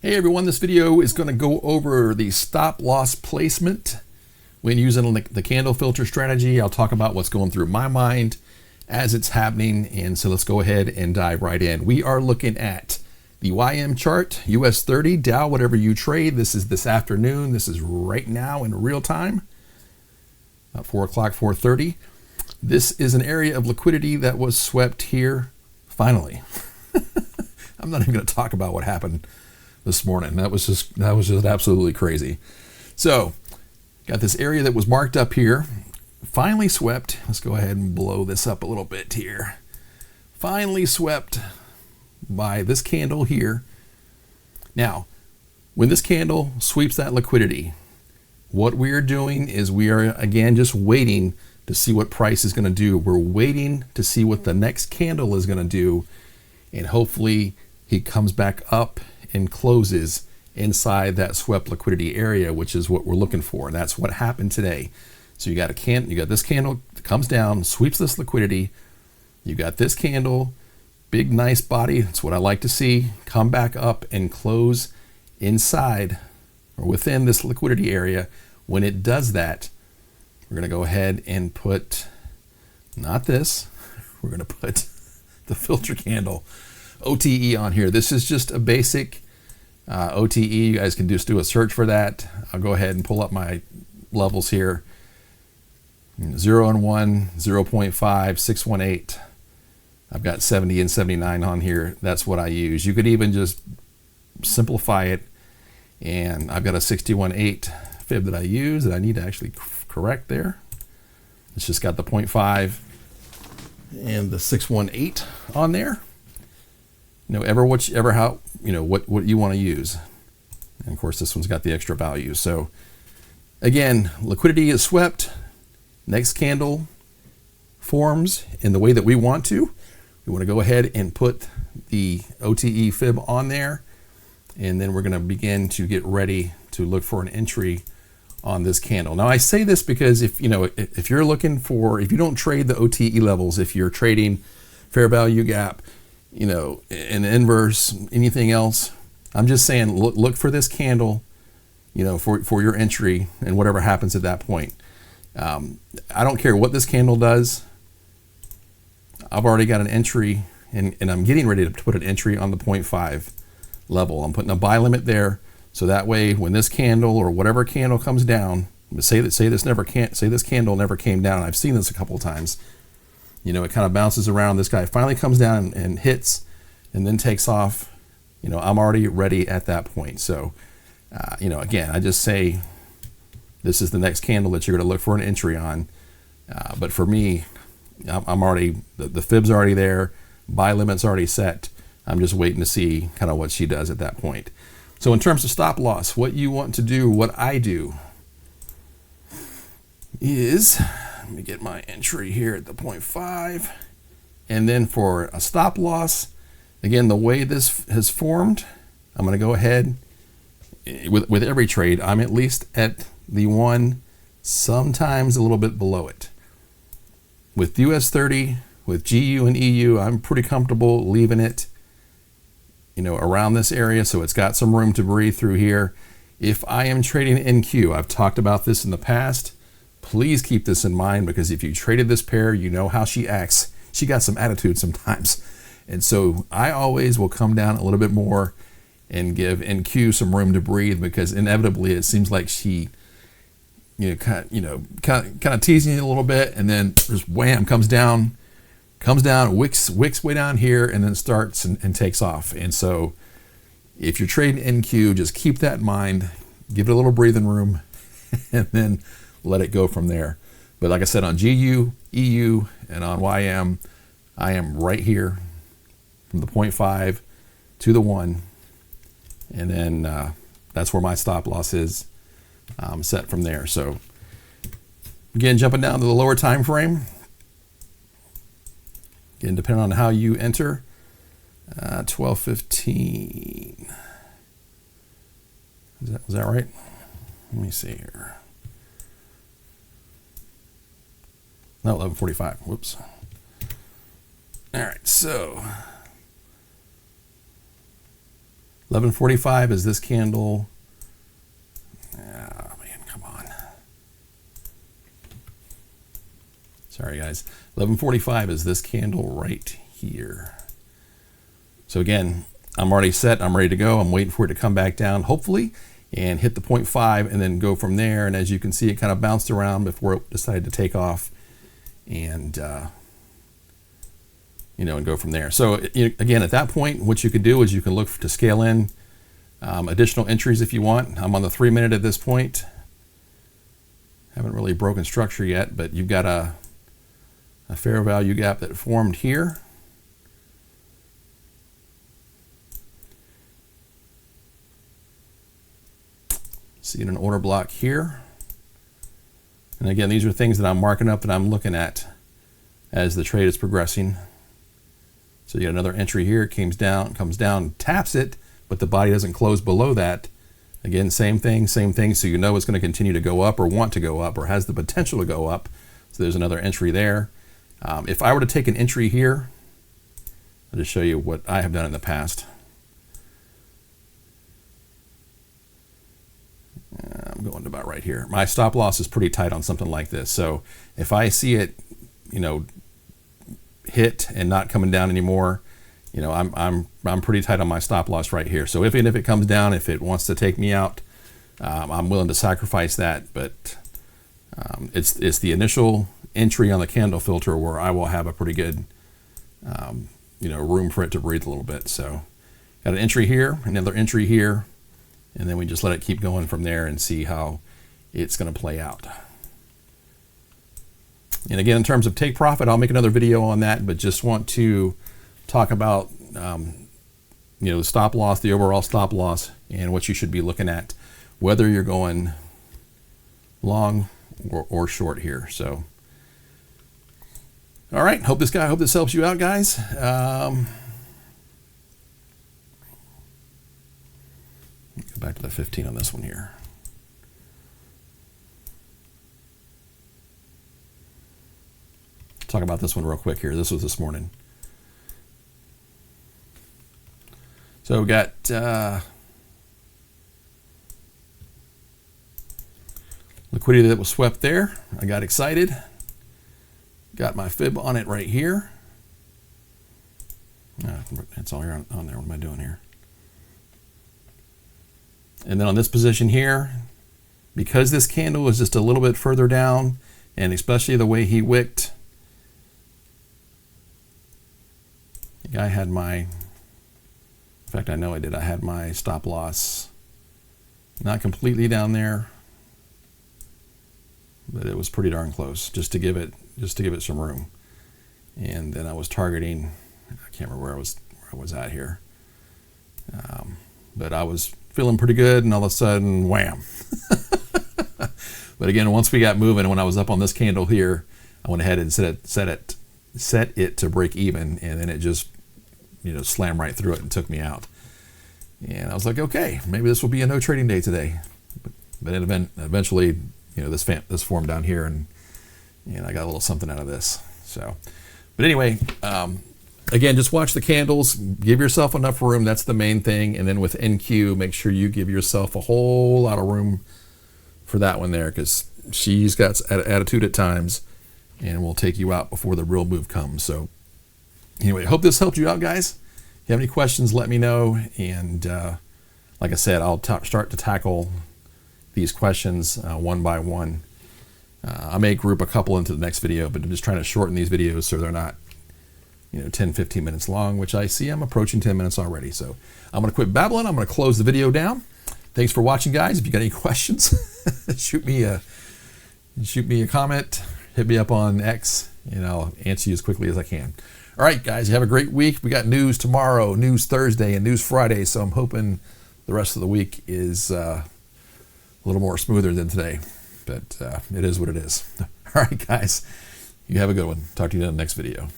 Hey everyone, this video is going to go over the stop loss placement when using the candle filter strategy. I'll talk about what's going through my mind as it's happening, and so let's go ahead and dive right in. We are looking at the YM chart, US 30, Dow, whatever you trade. This is this afternoon. This is right now in real time, about 4 o'clock, 4:30. This is an area of liquidity that was swept here finally. I'm not even going to talk about what happened this morning. That was just absolutely crazy. So got this area that was marked up here, finally swept. Let's go ahead and blow this up a little bit here. Finally swept by this candle here. Now, when this candle sweeps that liquidity, what we are doing is we are again just waiting to see what price is going to do. We're waiting to see what the next candle is going to do, and hopefully he comes back up and closes inside that swept liquidity area, which is what we're looking for. And that's what happened today. So you got this candle that comes down, sweeps this liquidity. You got this candle, big nice body. That's what I like to see. Come back up and close inside or within this liquidity area. When it does that, we're going to go ahead and put, not this, we're going to put the filter candle OTE on here. This is just a basic OTE. You guys can just do a search for that. I'll go ahead and pull up my levels here. 0 and 1, 0.5, 618. I've got 70 and 79 on here. That's what I use. You could even just simplify it, and I've got a 61.8 fib that I use that I need to actually correct there. It's just got the 0.5 and the 618 on there. What you want to use. And of course, this one's got the extra value. So again, liquidity is swept. Next candle forms in the way that we want to. We want to go ahead and put the OTE fib on there, and then we're going to begin to get ready to look for an entry on this candle. Now I say this because if you don't trade the OTE levels, if you're trading fair value gap, an inverse, anything else, I'm just saying look for this candle, for your entry and whatever happens at that point. I don't care what this candle does. I've already got an entry, and I'm getting ready to put an entry on the 0.5 level. I'm putting a buy limit there, so that way when this candle or whatever candle comes down, say this candle never came down. I've seen this a couple of times. It kind of bounces around. This guy finally comes down and hits and then takes off. I'm already ready at that point. So, again, I just say this is the next candle that you're going to look for an entry on. But for me, I'm already, the fib's already there. Buy limit's already set. I'm just waiting to see kind of what she does at that point. So in terms of stop loss, what you want to do, what I do is, let me get my entry here at the 0.5. And then for a stop loss, again, the way this has formed, I'm going to go ahead with every trade. I'm at least at the 1, sometimes a little bit below it. With US 30, with GU and EU, I'm pretty comfortable leaving it, around this area. So it's got some room to breathe through here. If I am trading NQ, I've talked about this in the past. Please keep this in mind, because if you traded this pair, you know how she acts. She got some attitude sometimes. And so I always will come down a little bit more and give NQ some room to breathe, because inevitably it seems like she, kind of teasing you a little bit, and then just wham, comes down, wicks way down here, and then starts and takes off. And so if you're trading NQ, just keep that in mind, give it a little breathing room, and then let it go from there. But like I said, on GU, EU, and on YM, I am right here from the 0.5 to the 1. And then that's where my stop loss is set from there. So again, jumping down to the lower time frame. Again, depending on how you enter, 12:15. Was that right? Let me see here. No, 11:45. Whoops. All right, so 11:45 is this candle. Oh man, come on. Sorry guys. 11:45 is this candle right here. So again, I'm already set. I'm ready to go. I'm waiting for it to come back down, hopefully, and hit the 0.5 and then go from there. And as you can see, it kind of bounced around before it decided to take off and, and go from there. So again, at that point, what you could do is you can look to scale in additional entries if you want. I'm on the 3-minute at this point. Haven't really broken structure yet, but you've got a fair value gap that formed here. See an order block here. And again, these are things that I'm marking up that I'm looking at as the trade is progressing. So you got another entry here, it comes down, taps it, but the body doesn't close below that. Again, same thing, so you know it's going to continue to go up or want to go up or has the potential to go up. So there's another entry there. If I were to take an entry here, I'll just show you what I have done in the past. I'm going to about right here. My stop loss is pretty tight on something like this. So if I see it, hit and not coming down anymore, I'm pretty tight on my stop loss right here. So even if it comes down, if it wants to take me out, I'm willing to sacrifice that. But it's the initial entry on the candle filter where I will have a pretty good, room for it to breathe a little bit. So got an entry here, another entry here. And then we just let it keep going from there and see how it's going to play out. And again, in terms of take profit, I'll make another video on that, but just want to talk about, the stop loss, the overall stop loss, and what you should be looking at, whether you're going long or short here. So, all right, hope this helps you out, guys. Go back to the 15 on this one here. Talk about this one real quick here. This was this morning. So we got liquidity that was swept there. I got excited. Got my fib on it right here. It's all here on there. What am I doing here? And then on this position here, because this candle was just a little bit further down, and especially the way he wicked, I think I had in fact, I know I did. I had my stop loss not completely down there, but it was pretty darn close, just to give it some room. And then I was targeting, I can't remember where I was at here, but I was feeling pretty good, and all of a sudden, wham. But again, once we got moving, when I was up on this candle here, I went ahead and set it to break even, and then it just slammed right through it and took me out. And I was like, okay, maybe this will be a no trading day today. But then eventually, this formed down here, and I got a little something out of this. So, but anyway, again, just watch the candles, give yourself enough room. That's the main thing. And then with NQ, make sure you give yourself a whole lot of room for that one there, because she's got attitude at times and will take you out before the real move comes. So anyway, hope this helped you out, guys. If you have any questions, let me know. And like I said, I'll start to tackle these questions one by one. I may group a couple into the next video, but I'm just trying to shorten these videos so they're not 10, 15 minutes long, which I see I'm approaching 10 minutes already. So I'm going to quit babbling. I'm going to close the video down. Thanks for watching, guys. If you got any questions, shoot me a comment, hit me up on X, and I'll answer you as quickly as I can. All right, guys, you have a great week. We got news tomorrow, news Thursday, and news Friday. So I'm hoping the rest of the week is a little more smoother than today, but it is what it is. All right, guys, you have a good one. Talk to you in the next video.